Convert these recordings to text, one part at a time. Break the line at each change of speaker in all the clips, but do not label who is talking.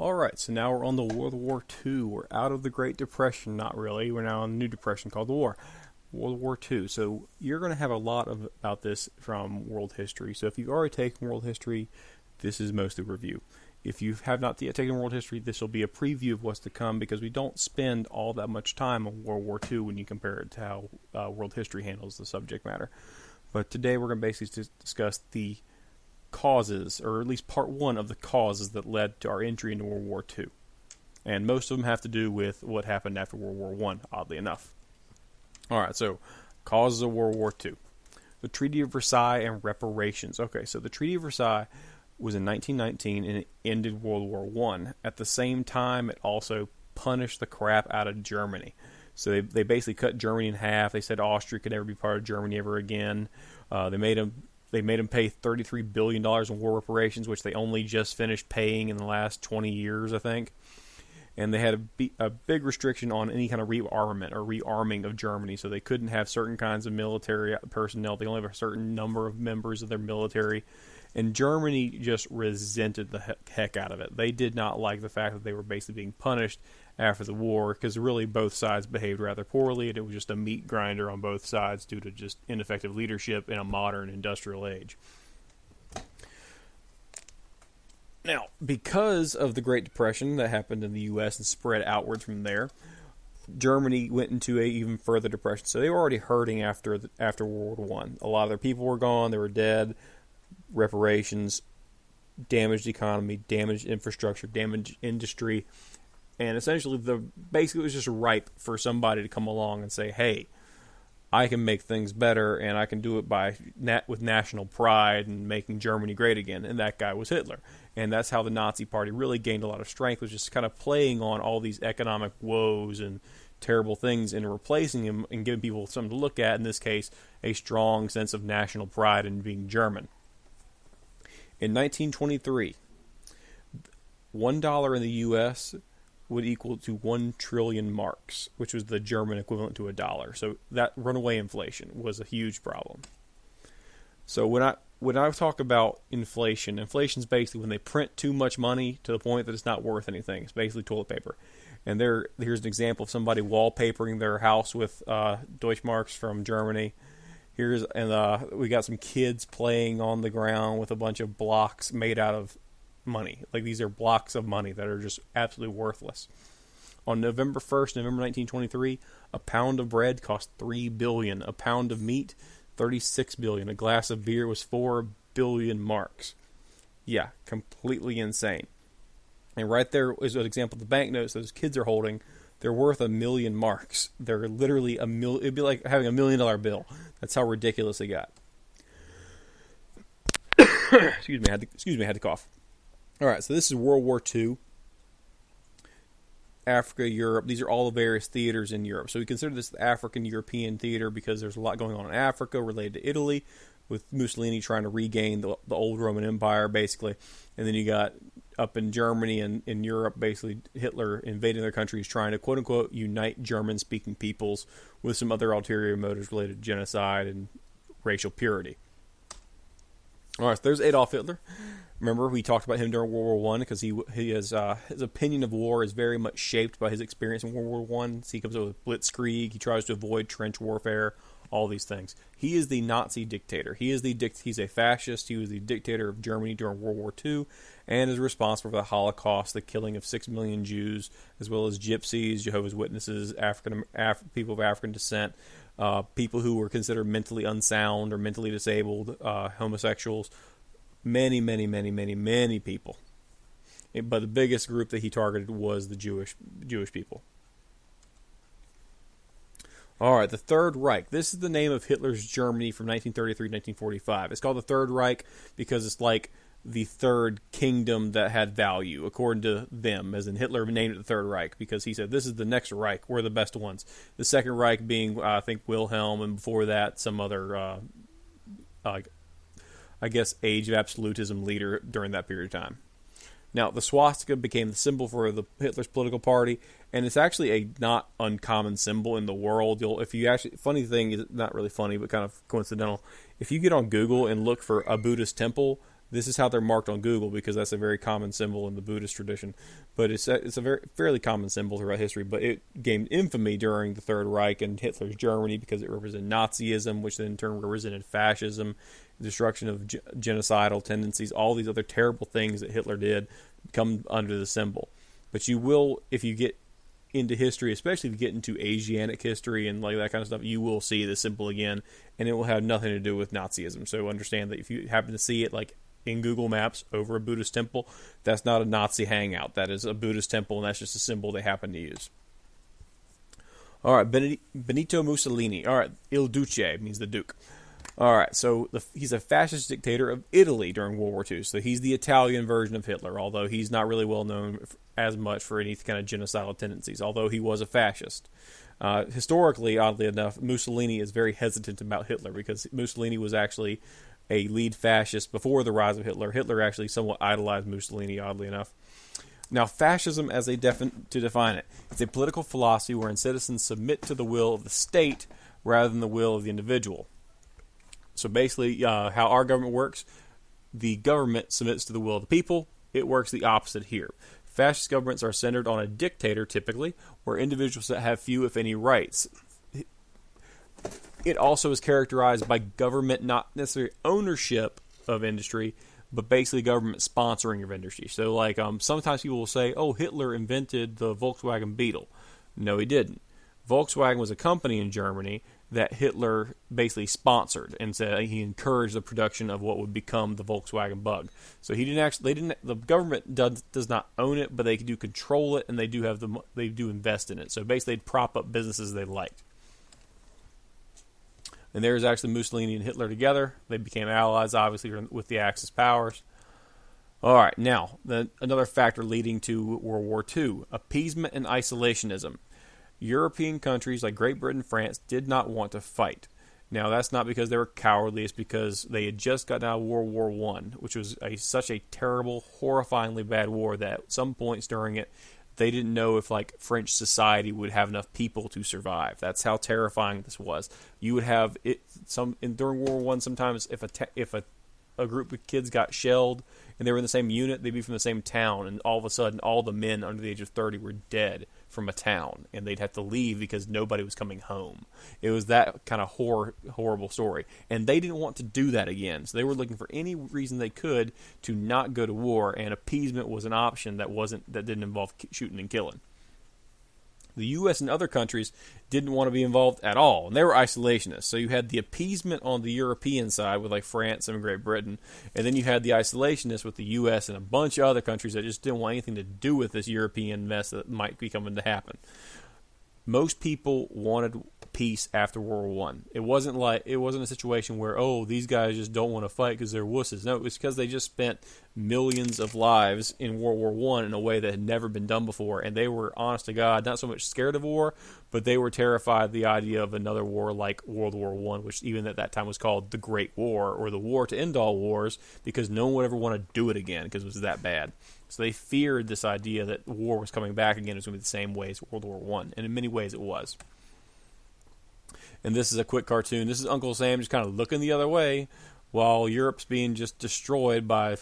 Alright, so now we're on the World War II. We're out of the Great Depression, not really. We're now on a new depression called the War. World War II. So you're going to have a lot about this from world history. So if you've already taken world history, this is mostly review. If you have not yet taken world history, this will be a preview of what's to come because we don't spend all that much time on World War II when you compare it to how world history handles the subject matter. But today we're going to basically discuss the causes, or at least part one of the causes that led to our entry into World War II. And most of them have to do with what happened after World War I, oddly enough. Alright, so causes of World War II. The Treaty of Versailles and reparations. Okay, so the Treaty of Versailles was in 1919 and it ended World War I. At the same time, it also punished the crap out of Germany. So they basically cut Germany in half. They said Austria could never be part of Germany ever again. They made them pay $33 billion in war reparations, which they only just finished paying in the last 20 years, I think. And they had a big restriction on any kind of rearmament or rearming of Germany, so they couldn't have certain kinds of military personnel. They only have a certain number of members of their military. And Germany just resented the heck out of it. They did not like the fact that they were basically being punished after the war, because really both sides behaved rather poorly, and it was just a meat grinder on both sides due to just ineffective leadership in a modern industrial age. Now, because of the Great Depression that happened in the U.S. and spread outwards from there, Germany went into an even further depression. So they were already hurting after World War I. A lot of their people were gone, they were dead. Reparations, damaged economy, damaged infrastructure, damaged industry, and essentially basically it was just ripe for somebody to come along and say, hey, I can make things better, and I can do it with national pride and making Germany great again. And that guy was Hitler. And that's how the Nazi Party really gained a lot of strength, was just kind of playing on all these economic woes and terrible things and replacing them and giving people something to look at, in this case, a strong sense of national pride in being German. In 1923, $1 in the U.S. would equal to 1 trillion marks, which was the German equivalent to $1. So that runaway inflation was a huge problem. So when I talk about inflation is basically when they print too much money to the point that it's not worth anything. It's basically toilet paper. And here's an example of somebody wallpapering their house with Deutschmarks from Germany. We got some kids playing on the ground with a bunch of blocks made out of money. Like, these are blocks of money that are just absolutely worthless. On November 1st, November 1923, a pound of bread cost $3 billion. A pound of meat, $36 billion. A glass of beer was 4 billion marks. Yeah, completely insane. And right there is an example of the banknotes those kids are holding. They're worth 1 million marks. They're literally it'd be like having $1 million bill. That's how ridiculous it got. Excuse me, I had to cough. All right, so this is World War II. Africa, Europe. These are all the various theaters in Europe. So we consider this the African European theater because there's a lot going on in Africa related to Italy, with Mussolini trying to regain the old Roman Empire, basically. And then you got up in Germany and in Europe, basically Hitler invading their countries, trying to, quote-unquote, unite German-speaking peoples with some other ulterior motives related to genocide and racial purity. All right, so there's Adolf Hitler. Remember, we talked about him during World War I because his opinion of war is very much shaped by his experience in World War I. So he comes up with blitzkrieg. He tries to avoid trench warfare. All these things. He is the Nazi dictator. He's a fascist. He was the dictator of Germany during World War II and is responsible for the Holocaust, the killing of 6 million Jews, as well as gypsies, Jehovah's Witnesses, people of African descent, people who were considered mentally unsound or mentally disabled, homosexuals, many, many, many, many, many people. But the biggest group that he targeted was the Jewish people. All right, the Third Reich. This is the name of Hitler's Germany from 1933 to 1945. It's called the Third Reich because it's like the third kingdom that had value, according to them, as in Hitler named it the Third Reich because he said, this is the next Reich. We're the best ones. The Second Reich being, I think, Wilhelm, and before that, some other, I guess, age of absolutism leader during that period of time. Now, the swastika became the symbol for Hitler's political party, and it's actually a not uncommon symbol in the world. Funny thing is, not really funny, but kind of coincidental. If you get on Google and look for a Buddhist temple, This is how they're marked on Google because that's a very common symbol in the Buddhist tradition. But it's a very fairly common symbol throughout history. But it gained infamy during the Third Reich and Hitler's Germany because it represented Nazism, which then in turn represented fascism, destruction of genocidal tendencies, all these other terrible things that Hitler did come under the symbol. But you will, if you get into history, especially if you get into Asiatic history and like that kind of stuff, you will see the symbol again, and it will have nothing to do with Nazism. So understand that if you happen to see it like in Google Maps over a Buddhist temple, that's not a Nazi hangout. That is a Buddhist temple, and that's just a symbol they happen to use. All right, Benito Mussolini. All right, Il Duce means the Duke. All right, so he's a fascist dictator of Italy during World War II. So he's the Italian version of Hitler, although he's not really well known as much for any kind of genocidal tendencies, although he was a fascist. Historically, oddly enough, Mussolini is very hesitant about Hitler because Mussolini was actually a lead fascist before the rise of Hitler. Hitler actually somewhat idolized Mussolini, oddly enough. Now, fascism, as to define it, it's a political philosophy wherein citizens submit to the will of the state rather than the will of the individual. So basically, how our government works, the government submits to the will of the people. It works the opposite here. Fascist governments are centered on a dictator, typically, where individuals that have few, if any, rights. It also is characterized by government, not necessarily ownership of industry, but basically government sponsoring of industry. So, like, sometimes people will say, oh, Hitler invented the Volkswagen Beetle. No, he didn't. Volkswagen was a company in Germany that Hitler basically sponsored and said he encouraged the production of what would become the Volkswagen Bug. So the government does not own it, but they do control it, and they do invest in it. So basically they'd prop up businesses they liked. And there's actually Mussolini and Hitler together. They became allies, obviously, with the Axis powers. All right, now, another factor leading to World War II, appeasement and isolationism. European countries like Great Britain and France did not want to fight. Now, that's not because they were cowardly. It's because they had just gotten out of World War I, which was such a terrible, horrifyingly bad war that at some points during it, they didn't know if French society would have enough people to survive. That's how terrifying this was. You would have during World War I. Sometimes if a group of kids got shelled and they were in the same unit, they'd be from the same town, and all of a sudden, all the men under the age of 30 were dead from a town, and they'd have to leave because nobody was coming home. It was that kind of horrible story, and they didn't want to do that again. So they were looking for any reason they could to not go to war, and appeasement was an option that didn't involve shooting and killing. The U.S. and other countries didn't want to be involved at all, and they were isolationists. So you had the appeasement on the European side with France and Great Britain, and then you had the isolationists with the U.S. and a bunch of other countries that just didn't want anything to do with this European mess that might be coming to happen. Most people wanted peace after World War I. It wasn't a situation where, oh, these guys just don't want to fight because they're wusses. No, it was because they just spent millions of lives in World War I in a way that had never been done before, and they were, honest to God, not so much scared of war, but they were terrified of the idea of another war like World War I, which even at that time was called the Great War, or the war to end all wars, because no one would ever want to do it again because it was that bad. So they feared this idea that war was coming back again. It was going to be the same way as World War I, and in many ways it was. And this is a quick cartoon. This is Uncle Sam just kind of looking the other way while Europe's being just destroyed by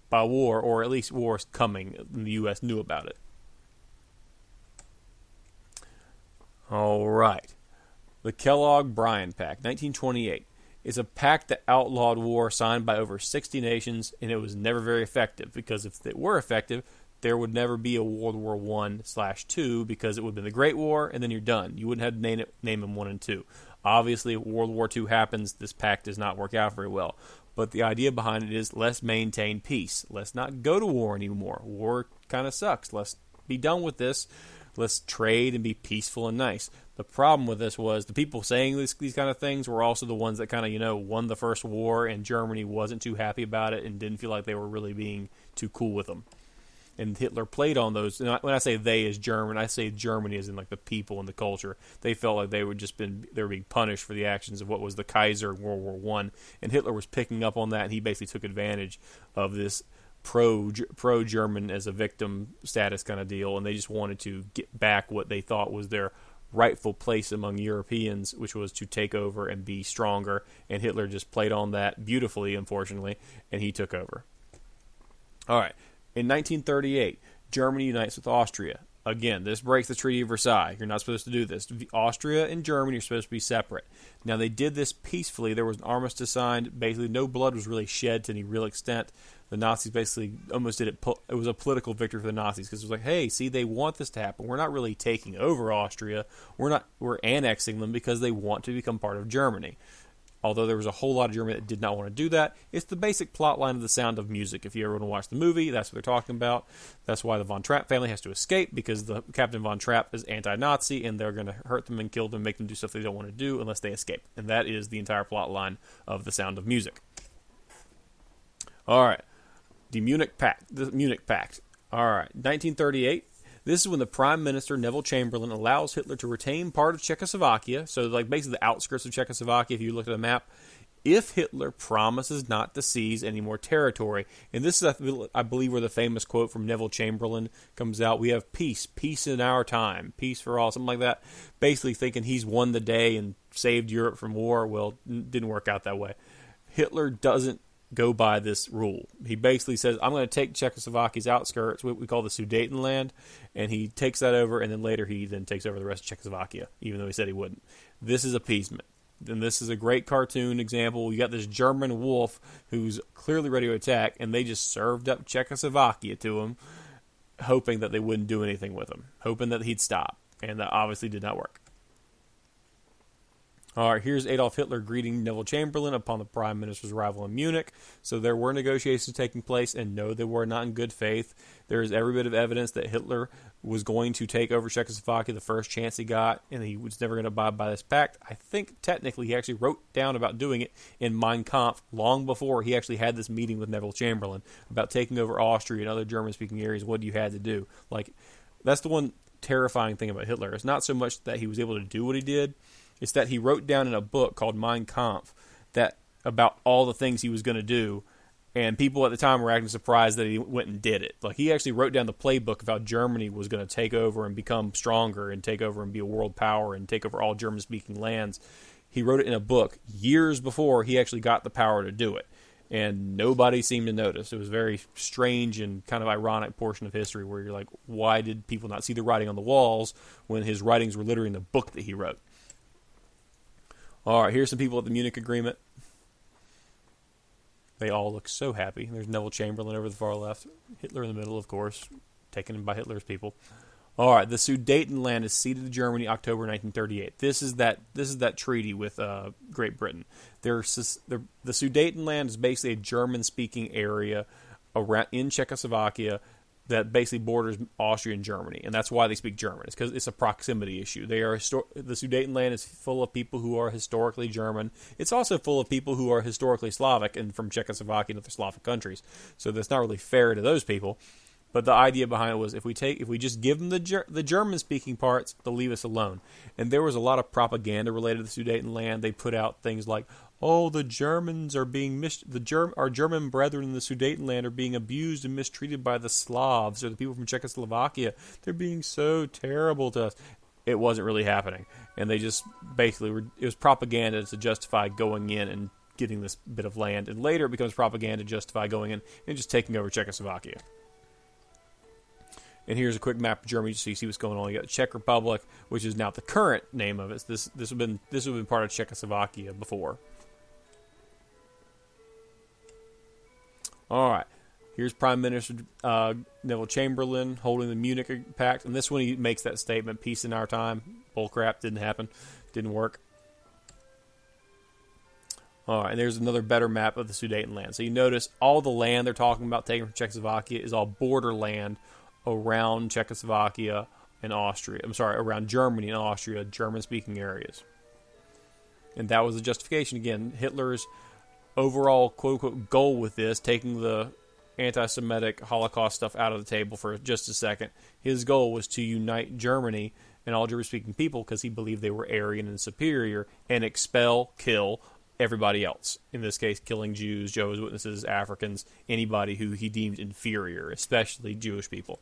war, or at least war is coming, and the U.S. knew about it. All right. The Kellogg-Briand Pact, 1928. It's a pact that outlawed war signed by over 60 nations, and it was never very effective, because if it were effective, there would never be a World War I/II, because it would have been the Great War, and then you're done. You wouldn't have to name them 1 and 2. Obviously, if World War II happens, this pact does not work out very well. But the idea behind it is, let's maintain peace. Let's not go to war anymore. War kind of sucks. Let's be done with this. Let's trade and be peaceful and nice. The problem with this was the people saying these kind of things were also the ones that kind of, won the first war, and Germany wasn't too happy about it and didn't feel like they were really being too cool with them. And Hitler played on those. And when I say they as German, I say Germany as in the people and the culture. They felt like they were being punished for the actions of what was the Kaiser in World War I. And Hitler was picking up on that, and he basically took advantage of this pro-German as a victim status kind of deal. And they just wanted to get back what they thought was their rightful place among Europeans, which was to take over and be stronger. And Hitler just played on that beautifully, unfortunately, and he took over. All right. In 1938, Germany unites with Austria. Again, this breaks the Treaty of Versailles. You're not supposed to do this. Austria and Germany are supposed to be separate. Now, they did this peacefully. There was an armistice signed. Basically, no blood was really shed to any real extent. The Nazis basically almost did it. It was a political victory for the Nazis because it was like, hey, see, they want this to happen. We're not really taking over Austria. We're annexing them because they want to become part of Germany. Although there was a whole lot of Germany that did not want to do that. It's the basic plot line of The Sound of Music. If you ever want to watch the movie, that's what they're talking about. That's why the Von Trapp family has to escape, because the Captain Von Trapp is anti-Nazi, and they're going to hurt them and kill them, make them do stuff they don't want to do unless they escape. And that is the entire plot line of The Sound of Music. All right. The Munich Pact. All right. 1938. This is when the Prime Minister, Neville Chamberlain, allows Hitler to retain part of Czechoslovakia, so like basically the outskirts of Czechoslovakia, if you look at the map, if Hitler promises not to seize any more territory. And this is, I believe, where the famous quote from Neville Chamberlain comes out. We have peace in our time, peace for all, something like that. Basically thinking he's won the day and saved Europe from war. Well, it didn't work out that way. Hitler doesn't go by this rule. He basically says, I'm going to take Czechoslovakia's outskirts, what we call the Sudetenland, and he takes that over, and then later he then takes over the rest of Czechoslovakia, even though he said he wouldn't. This is appeasement. And this is a great cartoon example. You got this German wolf who's clearly ready to attack, and they just served up Czechoslovakia to him, hoping that they wouldn't do anything with him, hoping that he'd stop. And that obviously did not work. All right, here's Adolf Hitler greeting Neville Chamberlain upon the Prime Minister's arrival in Munich. So there were negotiations taking place, and no, they were not in good faith. There is every bit of evidence that Hitler was going to take over Czechoslovakia the first chance he got, and he was never going to abide by this pact. I think technically he actually wrote down about doing it in Mein Kampf long before he actually had this meeting with Neville Chamberlain about taking over Austria and other German-speaking areas. What you had to do. Like, that's the one terrifying thing about Hitler. It's not so much that he was able to do what he did. It's that he wrote down in a book called Mein Kampf that about all the things he was going to do, and people at the time were acting surprised that he went and did it. Like, he actually wrote down the playbook of how Germany was going to take over and become stronger and take over and be a world power and take over all German-speaking lands. He wrote it in a book years before he actually got the power to do it, and nobody seemed to notice. It was a very strange and kind of ironic portion of history where you're like, why did people not see the writing on the walls when his writings were literally in the book that he wrote? All right, here's some people at the Munich Agreement. They all look so happy. There's Neville Chamberlain over the far left. Hitler in the middle, of course, taken by Hitler's people. All right, the Sudetenland is ceded to Germany October 1938. This is that treaty with Great Britain. The Sudetenland is basically a German-speaking area around in Czechoslovakia that basically borders Austria and Germany, and that's why they speak German. It's because it's a proximity issue. The Sudetenland is full of people who are historically German. It's also full of people who are historically Slavic and from Czechoslovakia and other Slavic countries. So that's not really fair to those people. But the idea behind it was if we just give them the German-speaking parts, they'll leave us alone. And there was a lot of propaganda related to the Sudetenland. They put out things like, "Oh, the Germans are being our German brethren in the Sudetenland are being abused and mistreated by the Slavs or the people from Czechoslovakia. They're being so terrible to us." It wasn't really happening, and they just basically it was propaganda to justify going in and getting this bit of land. And later, it becomes propaganda to justify going in and just taking over Czechoslovakia. And here's a quick map of Germany so you see what's going on. You got the Czech Republic, which is now the current name of it. This would have been part of Czechoslovakia before. All right. Here's Prime Minister Neville Chamberlain holding the Munich Pact. And this one he makes that statement, peace in our time. Bullcrap, didn't happen. Didn't work. All right, and there's another better map of the Sudetenland. So you notice all the land they're talking about taking from Czechoslovakia is all border land around Czechoslovakia and Austria. Around Germany and Austria, German-speaking areas. And that was the justification. Again, Hitler's overall quote-unquote goal with this, taking the anti-Semitic Holocaust stuff out of the table for just a second, his goal was to unite Germany and all German-speaking people because he believed they were Aryan and superior and kill everybody else. In this case, killing Jews, Jehovah's Witnesses, Africans, anybody who he deemed inferior, especially Jewish people.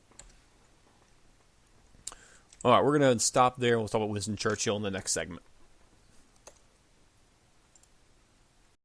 All right, we're going to stop there. We'll talk about Winston Churchill in the next segment.